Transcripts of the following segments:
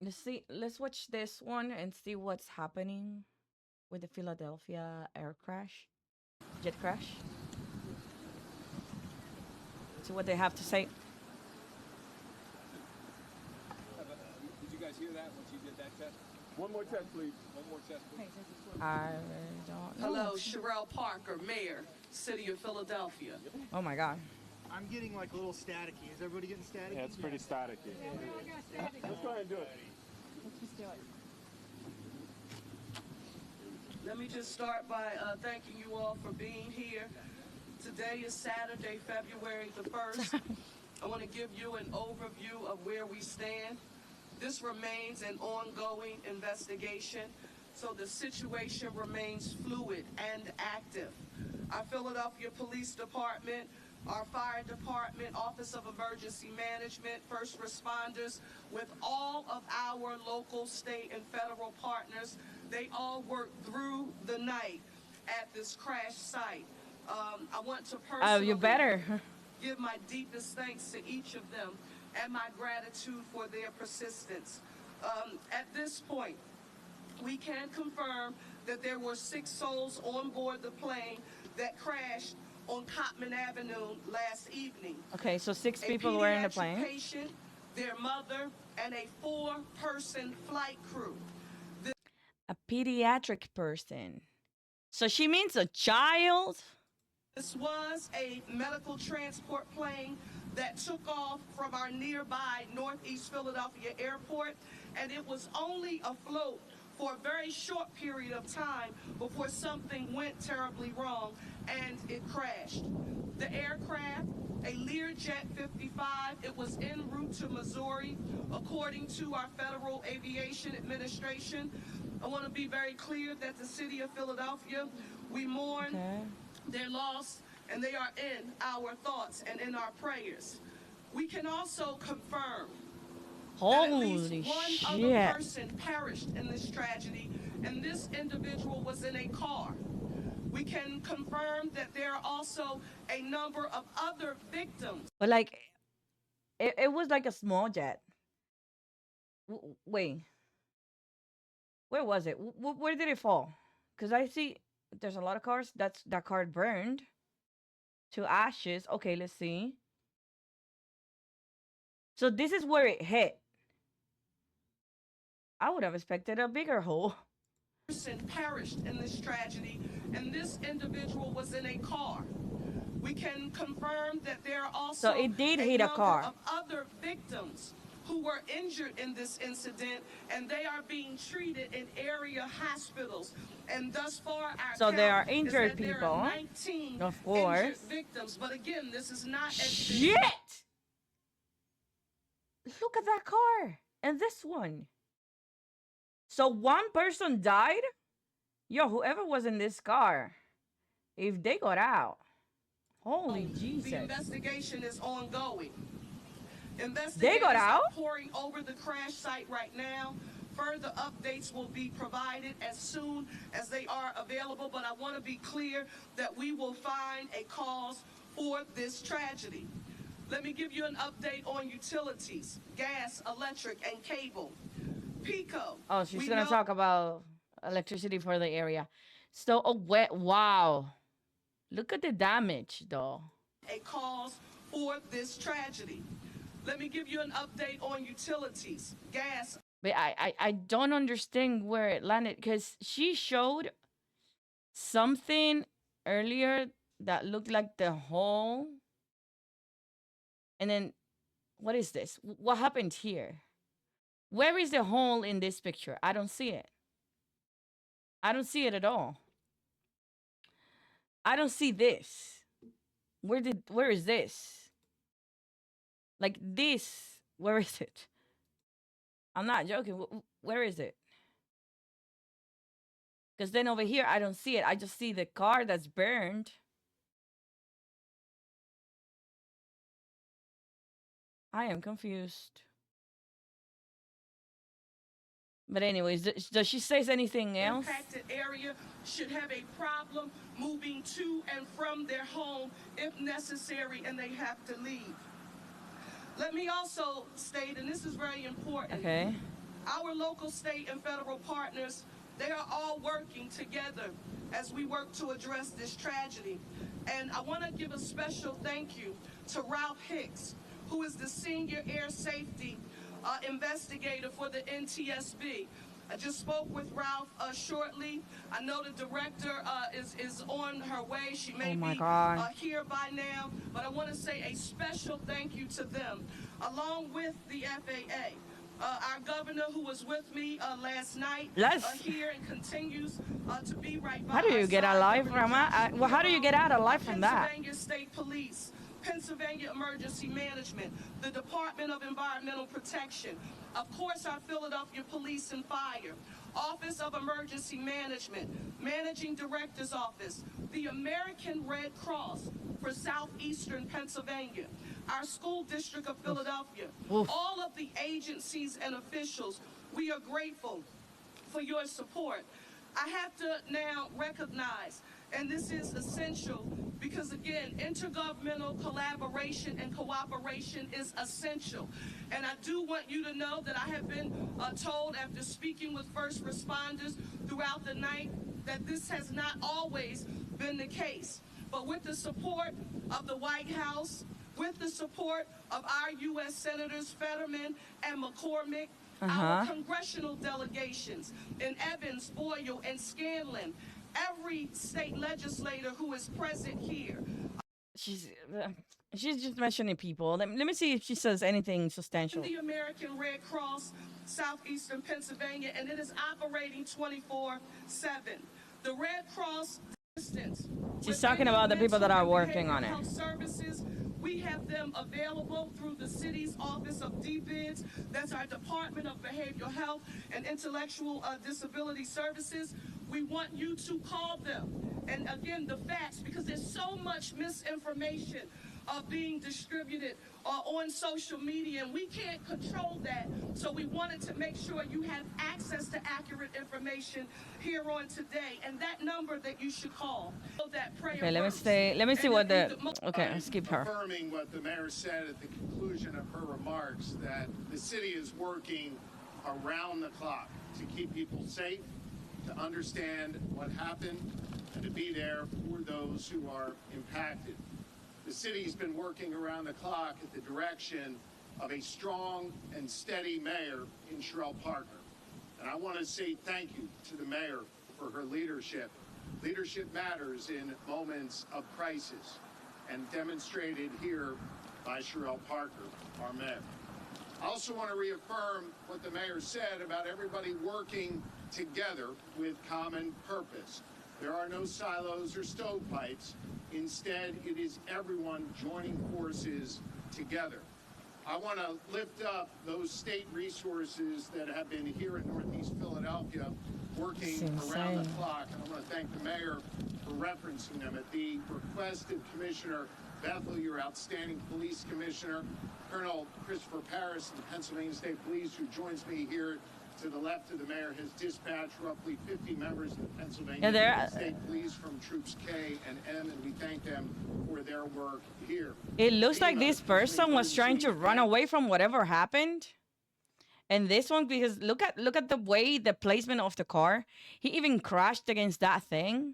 Let's see. Let's watch this one and see what's happening with the Philadelphia air crash, jet crash. See what they have to say. Did you guys hear that when she did that test? One more test, please. One more test, please. I don't know. Hello, Sherelle Parker, Mayor, City of Philadelphia. Oh my God. I'm getting like a little staticky. Is everybody getting staticky? Yeah, it's pretty staticky. Let's go ahead and do it. Let me just start by thanking you all for being here. Today is Saturday, February the 1st. I want to give you an overview of where we stand. This remains an ongoing investigation, so the situation remains fluid and active. Our Philadelphia Police Department, our Fire Department, Office of Emergency Management, first responders, with all of our local, state, and federal partners, they all worked through the night at this crash site. I want to Oh, personally you better. give my deepest thanks to each of them and my gratitude for their persistence. At this point, we can confirm that there were 6 souls on board the plane that crashed on Cotman Avenue last evening. Okay, so 6 A people were in the pediatric plane. patient, their mother, and a 4-person flight crew. A pediatric person. So she means a child? This was a medical transport plane that took off from our nearby Northeast Philadelphia airport, and it was only afloat for a very short period of time before something went terribly wrong and it crashed. The aircraft, a Learjet 55, it was en route to Missouri, according to our Federal Aviation Administration. I want to be very clear that the city of Philadelphia, we mourn Okay. their loss, and they are in our thoughts and in our prayers. We can also confirm that at least Holy one other shit. person perished in this tragedy, and this individual was in a car. We can confirm that there are also a number of other victims. But like, it was like a small jet. Wait, where was it? Where did it fall? Because I see there's a lot of cars. That car burned to ashes. Okay, let's see. So this is where it hit. I would have expected a bigger hole. Person perished in this tragedy, and this individual was in a car. We can confirm that there are also So it did hit a number car. of other victims who were injured in this incident, and they are being treated in area hospitals. And thus far, our So there count are is injured that there people, are 19 of injured course. victims. But again, this is not Shit! Look at that car and this one. So one person died? Yo, whoever was in this car, if they got out, holy The Jesus. investigation is ongoing. They Investigators got out? are pouring over the crash site right now. Further updates will be provided as soon as they are available, but I want to be clear that we will find a cause for this tragedy. Let me give you an update on utilities, gas, electric, and cable. PICO. Oh, she's we gonna know talk about electricity for the area. So, oh, wet. Wow. Look at the damage, though. a cause for this tragedy. Let me give you an update on utilities, gas, But I don't understand where it landed because she showed something earlier that looked like the hole. And then, what is this? What happened here? Where is the hole in this picture? I don't see it. I don't see it at all. I don't see this. Where is this? Like this, where is it? I'm not joking. Where is it? Because then over here, I don't see it. I just see the car that's burned. I am confused. But anyways, does she says anything else? impacted area should have a problem moving to and from their home if necessary and they have to leave. Let me also state, and this is very important, Okay. Our local, state, and federal partners, they are all working together as we work to address this tragedy. And I want to give a special thank you to Ralph Hicks, who is the Senior Air Safety Investigator for the NTSB. I just spoke with Ralph shortly. I know the director is on her way. She may be here by now, but I want to say a special thank you to them, along with the FAA. Our governor, who was with me last night, here and continues to be right by. How do you get alive from that? Well, how do you get out alive from that? Pennsylvania State Police, Pennsylvania Emergency Management, the Department of Environmental Protection, of course our Philadelphia Police and Fire, Office of Emergency Management, Managing Director's Office, the American Red Cross for Southeastern Pennsylvania, our School District of Philadelphia, all of the agencies and officials, we are grateful for your support. I have to now recognize, and this is essential, because again, intergovernmental collaboration and cooperation is essential. And I do want you to know that I have been told, after speaking with first responders throughout the night, that this has not always been the case. But with the support of the White House, with the support of our U.S. Senators Fetterman and McCormick, our congressional delegations in Evans, Boyle, and Scanlon, every state legislator who is present here. She's just mentioning people. Let me see if she says anything substantial. The American Red Cross, Southeastern Pennsylvania, and it is operating 24/7. The Red Cross assistance. She's talking about the people that are working on it. Health services. We have them available through the city's Office of DBIDS. That's our Department of Behavioral Health and Intellectual Disability Services. We want you to call them. And again, the facts, because there's so much misinformation being distributed on social media, and we can't control that. So we wanted to make sure you have access to accurate information here on today, and that number that you should call. Okay, let me see what the. Okay, let's skip her. Confirming what the mayor said at the conclusion of her remarks, that the city is working around the clock to keep people safe, to understand what happened, and to be there for those who are impacted. The city's been working around the clock at the direction of a strong and steady mayor in Cherelle Parker. And I want to say thank you to the mayor for her leadership. Leadership matters in moments of crisis, and demonstrated here by Cherelle Parker, our mayor. I also want to reaffirm what the mayor said about everybody working together with common purpose. There are no silos or stovepipes. Instead, it is everyone joining forces together. I want to lift up those state resources that have been here in Northeast Philadelphia working around the clock. And I want to thank the mayor for referencing them. At the request of Commissioner Bethel, your outstanding police commissioner, Colonel Christopher Paris of the Pennsylvania State Police, who joins me here to the left of the mayor, has dispatched roughly 50 members of the Pennsylvania State Police from Troops K and M, and we thank them for their work here. It looks like this person was trying to run away from whatever happened. And this one, because look at the way the placement of the car. He even crashed against that thing.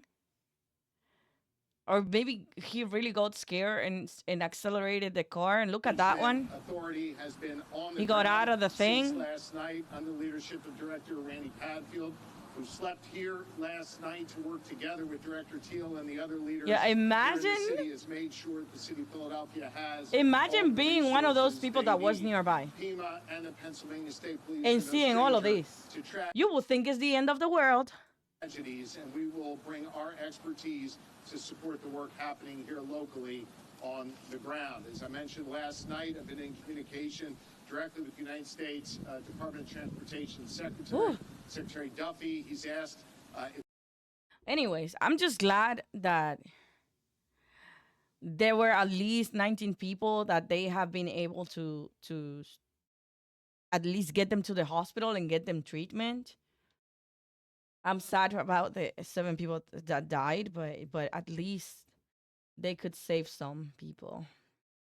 Or maybe he really got scared and accelerated the car. And look at that one. Authority has been on the he got out of the thing. Since last night under leadership of Director Randy Padfield, who slept here last night to work together with Director Teal and the other leaders. Yeah, imagine. The city has made sure the city of Philadelphia has. Imagine being one of those people that was nearby. PEMA and the Pennsylvania State Police and seeing all of this. You will think it's the end of the world. Tragedies, and we will bring our expertise to support the work happening here locally on the ground. As I mentioned last night, I've been in communication directly with the United States Department of Transportation Secretary, Secretary Duffy. He's asked. Anyways, I'm just glad that there were at least 19 people that they have been able to at least get them to the hospital and get them treatment. I'm sad about the 7 people that died, but at least they could save some people.